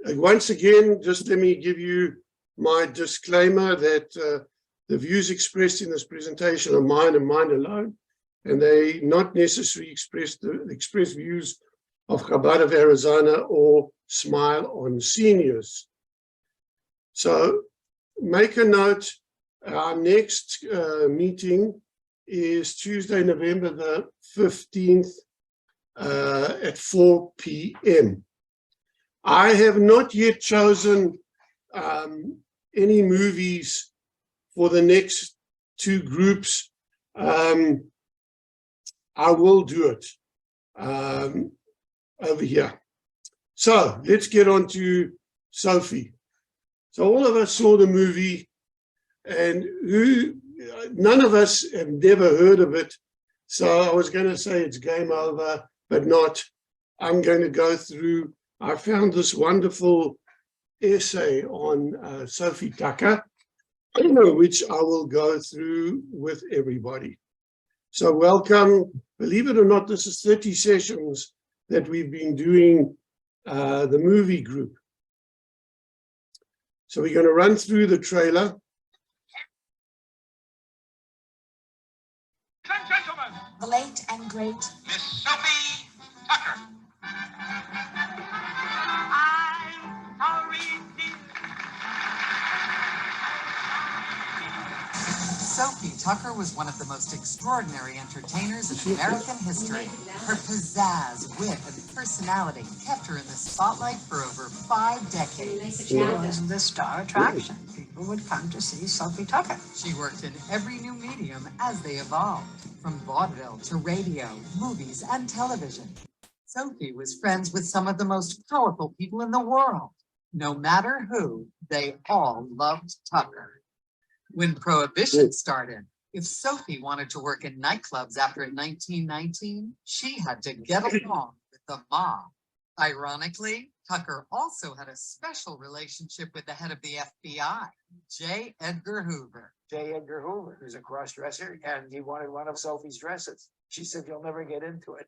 Once again, just let me give you my disclaimer that the views expressed in this presentation are mine and mine alone, and they not necessarily express views of Chabad of Arizona or Smile on Seniors. So make a note, our next meeting is Tuesday, November the 15th at 4 p.m. I have not yet chosen any movies for the next two groups. I will do it over here. So let's get on to Sophie. So all of us saw the movie, and none of us have never heard of it. So I was going to say it's game over, but not. I'm going to go through. I found this wonderful essay on Sophie Tucker, which I will go through with everybody. So welcome. Believe it or not, this is 30 sessions that we've been doing the movie group. So we're going to run through the trailer. Gentlemen, the late and great Miss Sophie Tucker. I'm sorry, dear. Sophie Tucker was one of the most extraordinary entertainers in American history. Her pizzazz, wit, and personality kept her in the spotlight for over 5 decades. She was the star attraction. People would come to see Sophie Tucker. She worked in every new medium as they evolved, from vaudeville to radio, movies, and television. Sophie was friends with some of the most powerful people in the world. No matter who, they all loved Tucker. When Prohibition started, if Sophie wanted to work in nightclubs after 1919, she had to get along with the mob. Ironically, Tucker also had a special relationship with the head of the FBI, J. Edgar Hoover. J. Edgar Hoover, who's a cross-dresser, and he wanted one of Sophie's dresses. She said, "You'll never get into it."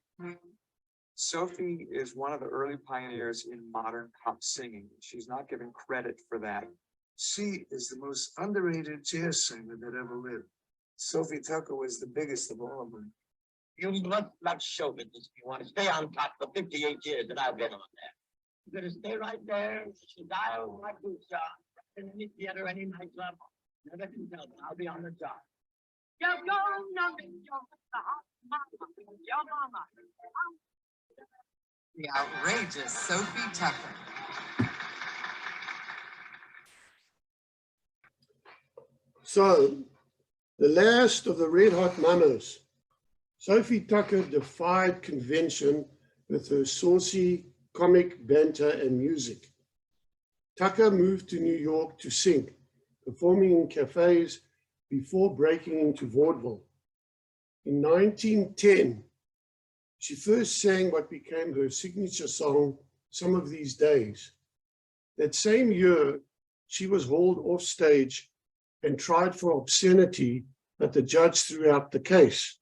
Sophie is one of the early pioneers in modern pop singing. She's not given credit for that. She is the most underrated jazz singer that ever lived. Sophie Tucker was the biggest of all of them. You must love show business if you want to stay on top for 58 years that I've been on there. You're going to stay right there, dial my boots job, in any theater, any nightclub. Never can tell, but I'll be on the job. Yo, yo, no, your mama. The outrageous Sophie Tucker. So, the last of the Red Hot Mamas, Sophie Tucker defied convention with her saucy comic banter and music. Tucker moved to New York to sing, performing in cafes before breaking into vaudeville. In 1910, she first sang what became her signature song, Some of These Days. That same year, she was hauled off stage and tried for obscenity, but the judge threw out the case.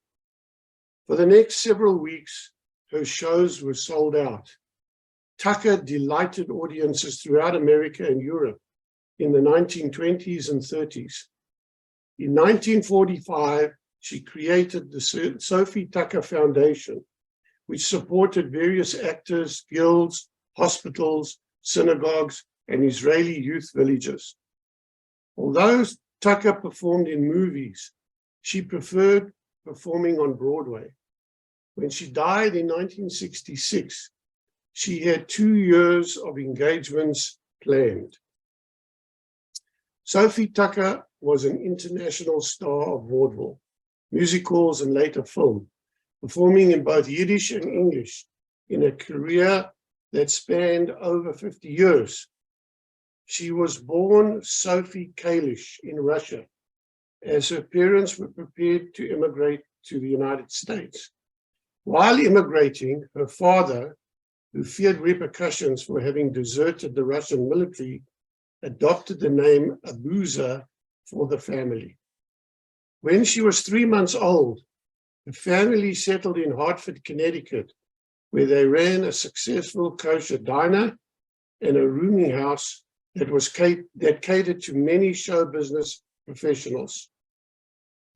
For the next several weeks, her shows were sold out. Tucker delighted audiences throughout America and Europe in the 1920s and 30s. In 1945, she created the Sophie Tucker Foundation, which supported various actors, guilds, hospitals, synagogues, and Israeli youth villages. Although Tucker performed in movies, she preferred performing on Broadway. When she died in 1966, she had 2 years of engagements planned. Sophie Tucker was an international star of vaudeville, musicals, and later film, performing in both Yiddish and English in a career that spanned over 50 years. She was born Sophie Kalish in Russia, as her parents were prepared to immigrate to the United States. While immigrating, her father, who feared repercussions for having deserted the Russian military, adopted the name Abuza for the family. When she was 3 months old, the family settled in Hartford, Connecticut, where they ran a successful kosher diner and a rooming house that catered to many show business professionals.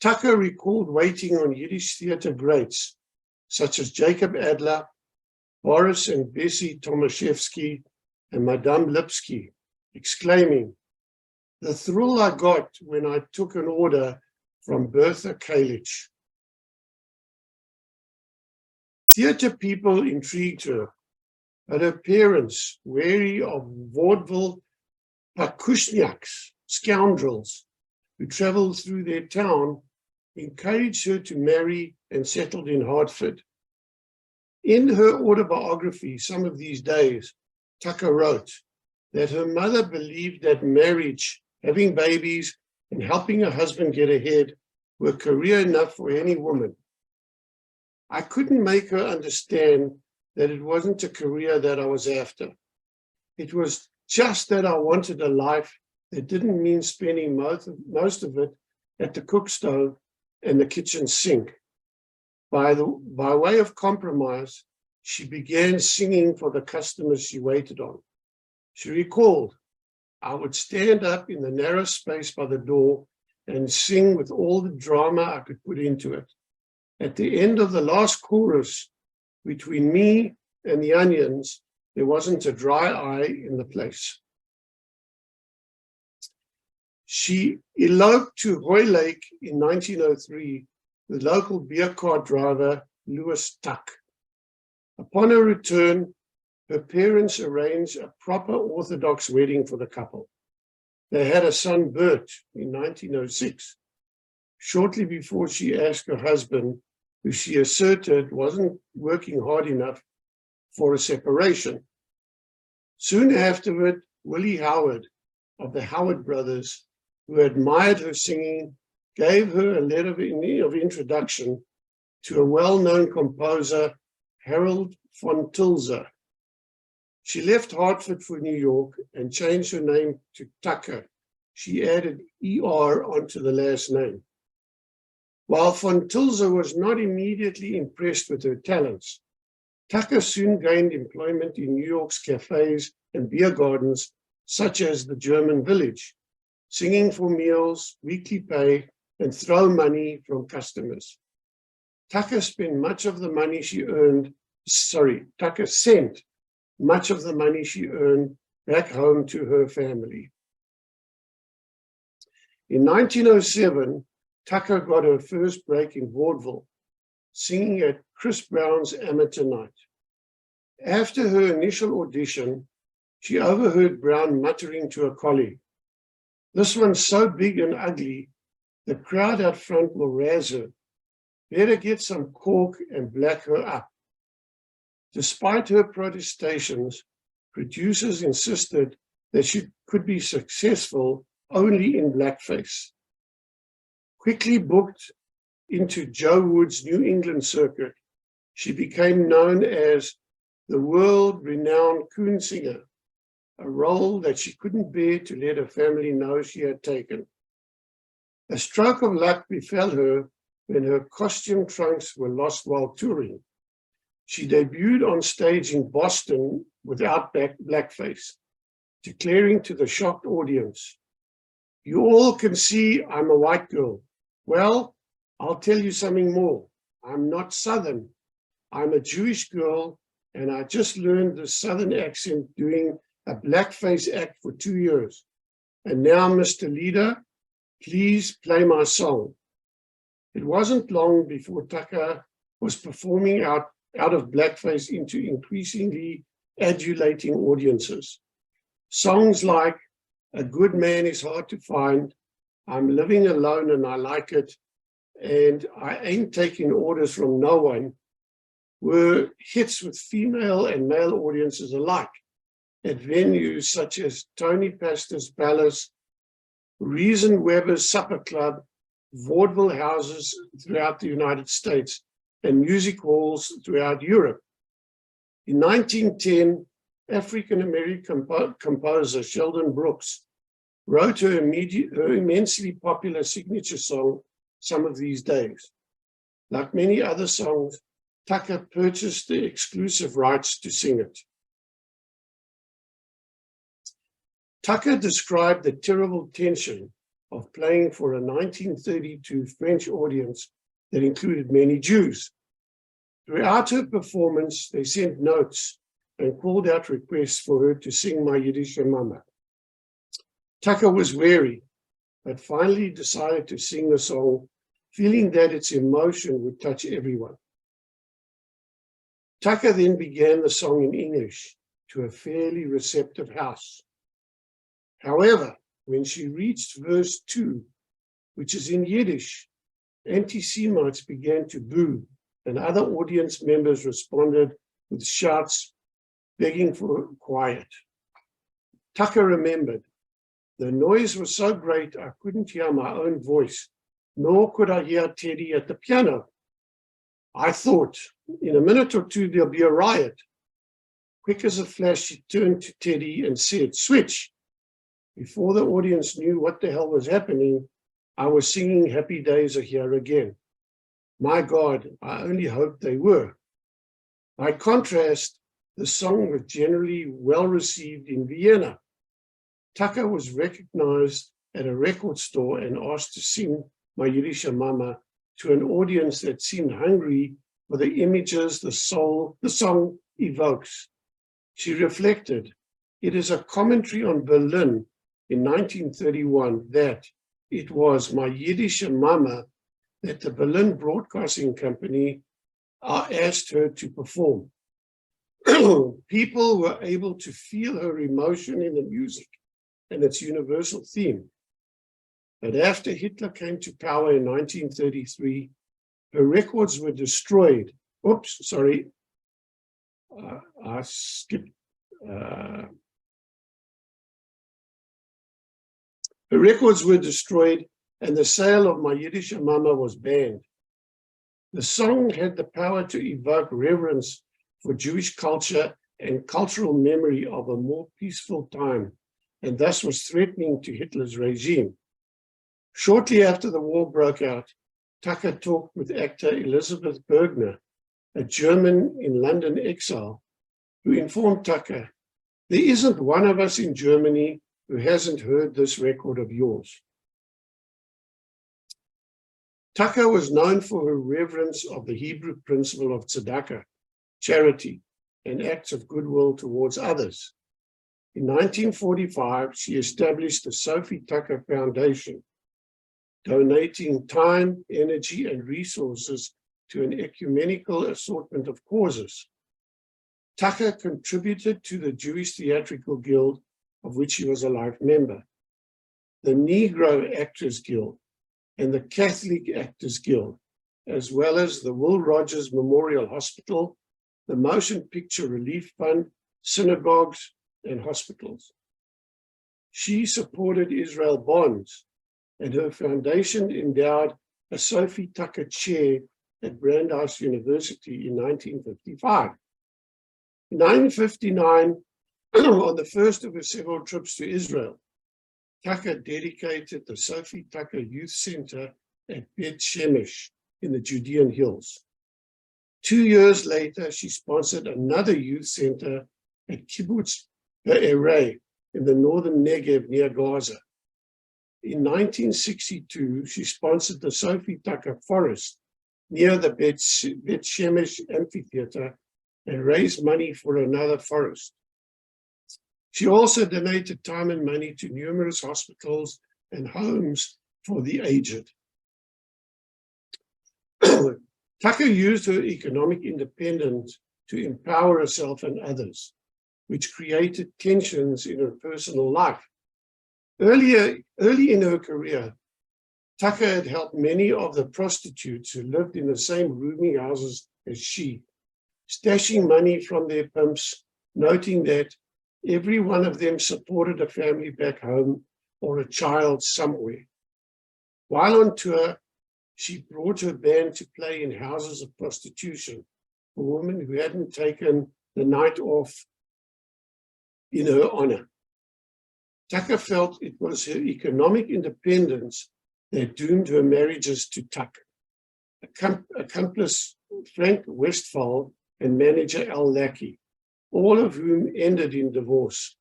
Tucker recalled waiting on Yiddish theater greats such as Jacob Adler, Boris and Bessie Tomaszewski, and Madame Lipsky, exclaiming, "The thrill I got when I took an order from Bertha Kalich." Theater people intrigued her, but her parents, wary of vaudeville pakushniaks, scoundrels, who traveled through their town, encouraged her to marry and settled in Hartford. In her autobiography, Some of These Days, Tucker wrote that her mother believed that marriage, having babies, and helping her husband get ahead were career enough for any woman. I couldn't make her understand that it wasn't a career that I was after. It was just that I wanted a life that didn't mean spending most of it at the cook stove and the kitchen sink. By way of compromise, she began singing for the customers she waited on. She recalled, "I would stand up in the narrow space by the door and sing with all the drama I could put into it. At the end of the last chorus, between me and the onions, there wasn't a dry eye in the place." She eloped to Hoylake in 1903 with local beer cart driver Louis Tuck. Upon her return, her parents arranged a proper Orthodox wedding for the couple. They had a son, Bert, in 1906, shortly before she asked her husband, who she asserted wasn't working hard enough, for a separation. Soon afterward, Willie Howard of the Howard Brothers, who admired her singing, gave her a letter of introduction to a well-known composer, Harold von Tilzer. She left Hartford for New York and changed her name to Tucker. She added ER onto the last name. While von Tilzer was not immediately impressed with her talents, Tucker soon gained employment in New York's cafes and beer gardens, such as the German Village, singing for meals, weekly pay, and throw money from customers. Tucker sent much of the money she earned back home to her family. In 1907, Tucker got her first break in vaudeville, singing at Chris Brown's Amateur Night. After her initial audition, she overheard Brown muttering to a colleague, "This one's so big and ugly, the crowd out front will razz her. Better get some cork and black her up." Despite her protestations, producers insisted that she could be successful only in blackface. Quickly booked into Joe Wood's New England circuit, she became known as the world-renowned coon singer, a role that she couldn't bear to let her family know she had taken. A stroke of luck befell her when her costume trunks were lost while touring. She debuted on stage in Boston without blackface, declaring to the shocked audience, "You all can see I'm a white girl. Well, I'll tell you something more. I'm not Southern. I'm a Jewish girl, and I just learned the Southern accent doing a blackface act for 2 years. And now, Mr. Leader, please play my song." It wasn't long before Tucker was performing out of blackface into increasingly adulating audiences. Songs like "A Good Man is Hard to Find," "I'm Living Alone and I Like It," and "I Ain't Taking Orders from No One" were hits with female and male audiences alike at venues such as Tony Pastor's Palace, Reason Weber's Supper Club, vaudeville houses throughout the United States, and music halls throughout Europe. In 1910, African-American composer Sheldon Brooks wrote her immensely popular signature song, "Some of These Days." Like many other songs, Tucker purchased the exclusive rights to sing it. Tucker described the terrible tension of playing for a 1932 French audience that included many Jews. Throughout her performance, they sent notes and called out requests for her to sing My Yiddish Mama. Tucker was wary, but finally decided to sing the song, feeling that its emotion would touch everyone. Tucker then began the song in English to a fairly receptive house. However, when she reached verse 2, which is in Yiddish, anti-Semites began to boo, and other audience members responded with shouts begging for quiet. Tucker remembered, the noise was so great I couldn't hear my own voice, nor could I hear Teddy at the piano. I thought, in a minute or two, there'll be a riot. Quick as a flash, she turned to Teddy and said, switch. Before the audience knew what the hell was happening, I was singing Happy Days Are Here Again. My God, I only hoped they were. By contrast, the song was generally well received in Vienna. Tucker was recognized at a record store and asked to sing My Yiddish Mama to an audience that seemed hungry for the images the song evokes. She reflected, it is a commentary on Berlin in 1931 that it was My Yiddish Mama that the Berlin Broadcasting Company asked her to perform. People were able to feel her emotion in the music and its universal theme. But after Hitler came to power in 1933, her records were destroyed. Oops, sorry, I skipped. Her records were destroyed and the sale of My Yiddish Mama was banned. The song had the power to evoke reverence for Jewish culture and cultural memory of a more peaceful time, and thus was threatening to Hitler's regime. Shortly after the war broke out, Tucker talked with actor Elizabeth Bergner, a German in London exile, who informed Tucker, there isn't one of us in Germany who hasn't heard this record of yours. Tucker was known for her reverence of the Hebrew principle of tzedakah, charity, and acts of goodwill towards others. In 1945, she established the Sophie Tucker Foundation, donating time, energy, and resources to an ecumenical assortment of causes. Tucker contributed to the Jewish Theatrical Guild, of which she was a life member, the Negro Actors Guild, and the Catholic Actors Guild, as well as the Will Rogers Memorial Hospital, the Motion Picture Relief Fund, synagogues, and hospitals. She supported Israel Bonds, and her foundation endowed a Sophie Tucker Chair at Brandeis University in 1955. In 1959, on the first of her several trips to Israel, Tucker dedicated the Sophie Tucker Youth Center at Bet Shemesh in the Judean Hills. 2 years later, she sponsored another youth center at Kibbutz Be'erei in the northern Negev near Gaza. In 1962, she sponsored the Sophie Tucker Forest near the Bet Shemesh Amphitheater and raised money for another forest. She also donated time and money to numerous hospitals and homes for the aged. Tucker used her economic independence to empower herself and others, which created tensions in her personal life. Early in her career, Tucker had helped many of the prostitutes who lived in the same rooming houses as she, stashing money from their pimps, noting that every one of them supported a family back home or a child somewhere. While on tour, she brought her band to play in houses of prostitution for women who hadn't taken the night off in her honor. Tucker felt it was her economic independence that doomed her marriages to Tucker, accomplice Frank Westphal and manager Al Lackey, all of whom ended in divorce.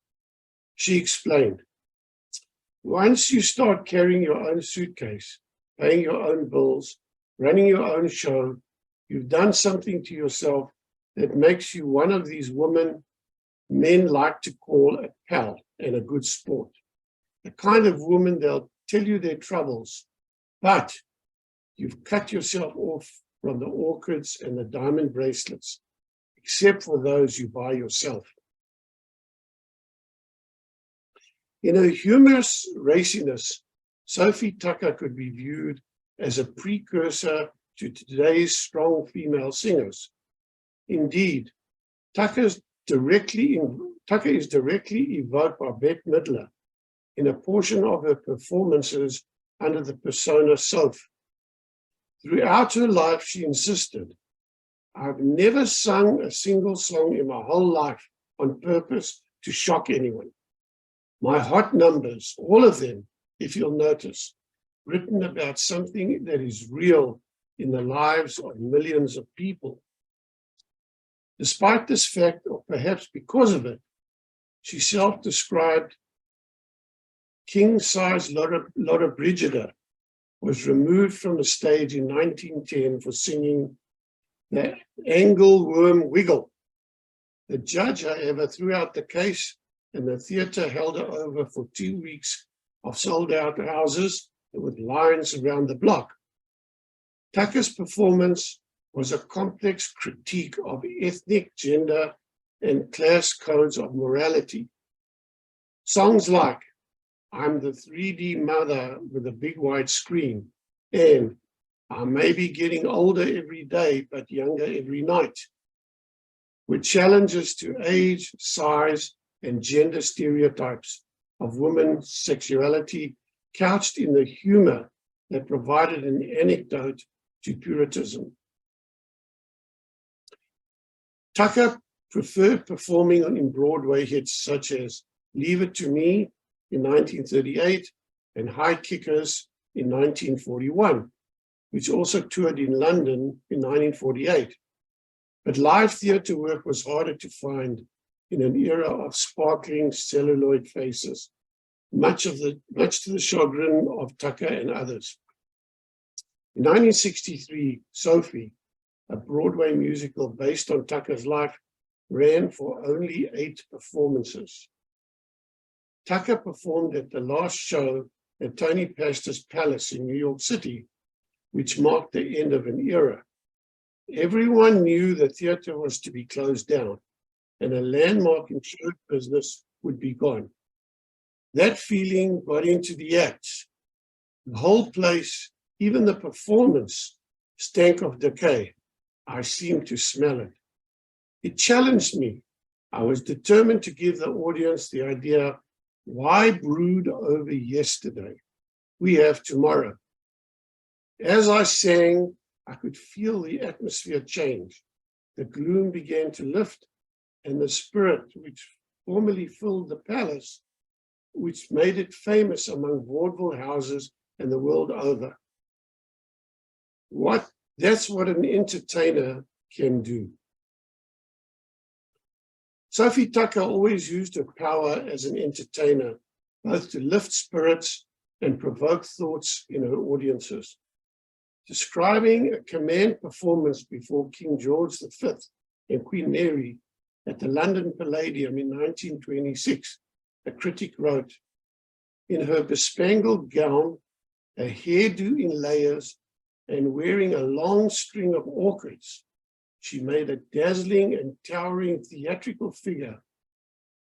She explained, Once you start carrying your own suitcase, paying your own bills, running your own show, you've done something to yourself that makes you one of these women men like to call a pal and a good sport. The kind of woman they'll tell you their troubles, but you've cut yourself off from the orchids and the diamond bracelets, except for those you buy yourself. In her humorous raciness, Sophie Tucker could be viewed as a precursor to today's strong female singers. Indeed, Tucker is directly evoked by Bette Midler in a portion of her performances under the persona Sophie. Throughout her life, she insisted, "I've never sung a single song in my whole life on purpose to shock anyone. My hot numbers, all of them, if you'll notice, written about something that is real in the lives of millions of people." Despite this fact, or perhaps because of it, she self-described king-size Lotta Brigida was removed from the stage in 1910 for singing the Angleworm Wiggle. The judge, however, threw out the case and the theatre held her over for 2 weeks of sold-out houses with lines around the block. Tucker's performance was a complex critique of ethnic, gender, and class codes of morality. Songs like "I'm the 3D mother with a big wide screen" and "I may be getting older every day, but younger every night" were challenges to age, size, and gender stereotypes of women's sexuality, couched in the humor that provided an anecdote to Puritanism. Tucker preferred performing in Broadway hits such as "Leave It to Me" in 1938 and "High Kickers" in 1941, which also toured in London in 1948. But live theatre work was harder to find in an era of sparkling celluloid faces, much to the chagrin of Tucker and others. In 1963, Sophie, a Broadway musical based on Tucker's life, ran for only 8 performances. Tucker performed at the last show at Tony Pastor's Palace in New York City, which marked the end of an era. Everyone knew the theatre was to be closed down and a landmark in show business would be gone. That feeling got into the acts. The whole place, even the performance, stank of decay. I seemed to smell it. It challenged me. I was determined to give the audience the idea, why brood over yesterday? We have tomorrow. As I sang, I could feel the atmosphere change. The gloom began to lift, and the spirit which formerly filled the palace, which made it famous among vaudeville houses and the world over. That's what an entertainer can do. Sophie Tucker always used her power as an entertainer, both to lift spirits and provoke thoughts in her audiences. Describing a command performance before King George V and Queen Mary at the London Palladium in 1926, a critic wrote, "In her bespangled gown, a hairdo in layers, and wearing a long string of orchids, she made a dazzling and towering theatrical figure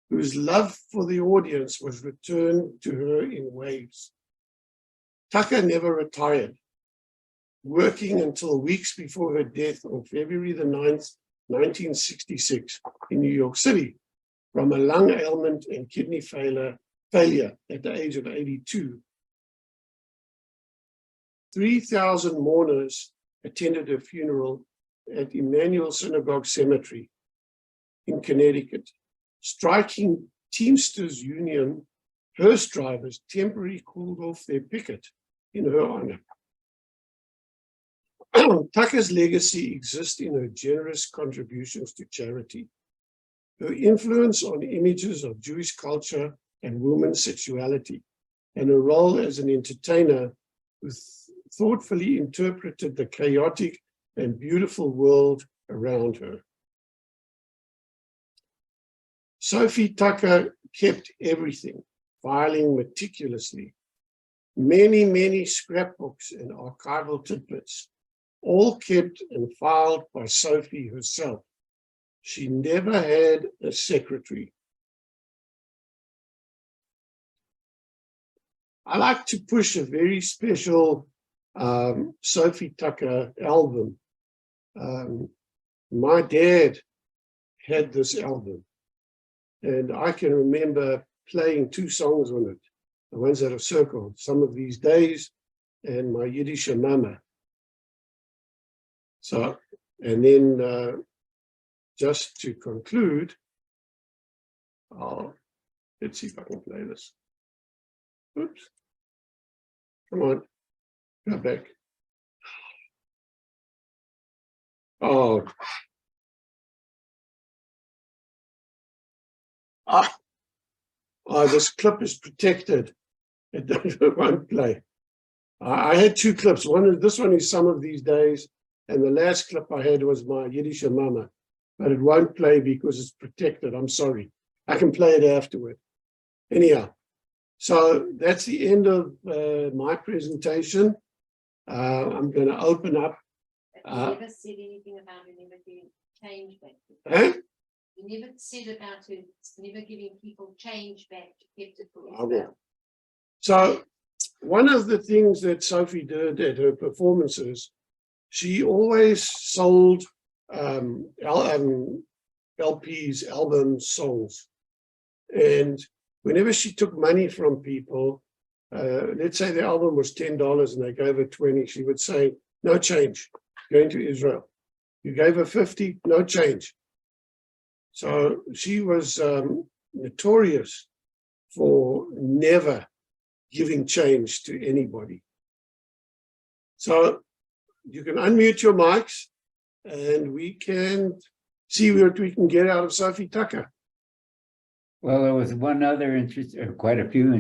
whose love for the audience was returned to her in waves." Tucker never retired, working until weeks before her death on February the 9th, 1966 in New York City from a lung ailment and kidney failure at the age of 82. 3,000 mourners attended her funeral at Emmanuel Synagogue Cemetery in Connecticut. Striking Teamsters Union hearse drivers temporarily called off their picket in her honor. Tucker's legacy exists in her generous contributions to charity, her influence on images of Jewish culture and women's sexuality, and her role as an entertainer who thoughtfully interpreted the chaotic and beautiful world around her. Sophie Tucker kept everything, filing meticulously. Many, many scrapbooks and archival tidbits, all kept and filed by Sophie herself. She never had a secretary. I like to push a very special Sophie Tucker album. My dad had this album, and I can remember playing 2 songs on it, the ones that have circled, Some of These Days and My Yiddish Mama. So, and then just to conclude, let's see if I can play this. Oops. Come on, go back. Oh. This clip is protected. It won't play. I had 2 clips. This one is Some of These Days, and the last clip I had was My Yiddish Mama, but it won't play because it's protected. I'm sorry. I can play it afterward. Anyhow, so that's the end of my presentation. I'm going to open up. You never said anything about it never being change back. Eh? You never said about it never giving people change back to keep it for I will. yourself. So one of the things that Sophie did at her performances, she always sold LPs, albums, songs. And whenever she took money from people, let's say the album was $10 and they gave her 20, she would say, no change, going to Israel. You gave her 50, no change. So she was notorious for never giving change to anybody. So you can unmute your mics and we can see what we can get out of Sophie Tucker. Well, there was one other interest, or quite a few